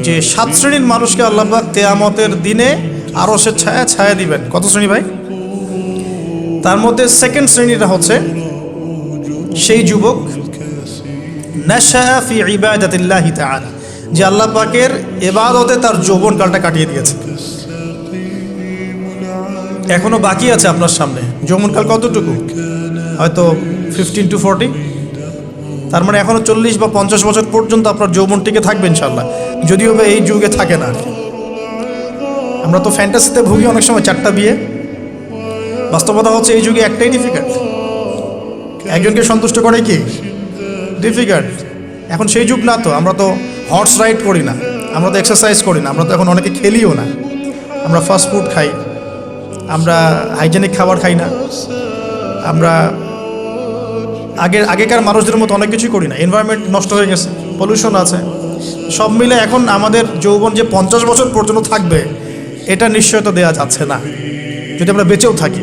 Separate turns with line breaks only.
যে 7 শ্রেণীর মানুষকে আল্লাহ পাক কিয়ামতের দিনে আরশের ছায়া ছায়া দিবেন। কত শ্রেণী ভাই? তার মধ্যে সেকেন্ড শ্রেণীটা হচ্ছে সেই যুবক নাশা ফি ইবাদাতিল্লাহি তাআলা, যে আল্লাহ পাকের ইবাদতে তার যৌবনকালটা কাটিয়ে দিয়েছে। এখনো বাকি আছে আপনার সামনে। যৌবনকাল কতটুকু? হয়তো 15 to 40। তার মানে এখনো 40 বা 50 বছর পর্যন্ত আপনার যৌবন টিকে থাকবে ইনশাল্লাহ, যদিও বা এই যুগে থাকে না। আমরা তো ফ্যান্টাসিতে ভুগি অনেক সময়, 4টা বিয়ে। বাস্তবতা হচ্ছে এই যুগে একটাই ডিফিকাল্ট। একজনকে সন্তুষ্ট করে কি ডিফিকাল্ট। এখন সেই যুগ না তো। আমরা তো হর্স রাইড করি না, আমরা তো এক্সারসাইজ করি না, আমরা তো এখন অনেকে খেলিও না। আমরা ফাস্ট ফুড খাই, আমরা হাইজেনিক খাবার খাই না, আমরা আগেকার মানুষদের মতো অনেক কিছুই করি না। এনভায়রনমেন্ট নষ্ট হয়ে গেছে, পলিউশন আছে। সব মিলে এখন আমাদের যৌবন যে 50 বছর পর্যন্ত থাকবে, এটা নিশ্চয়তা দেওয়া যাচ্ছে না যদি আমরা বেঁচেও থাকি।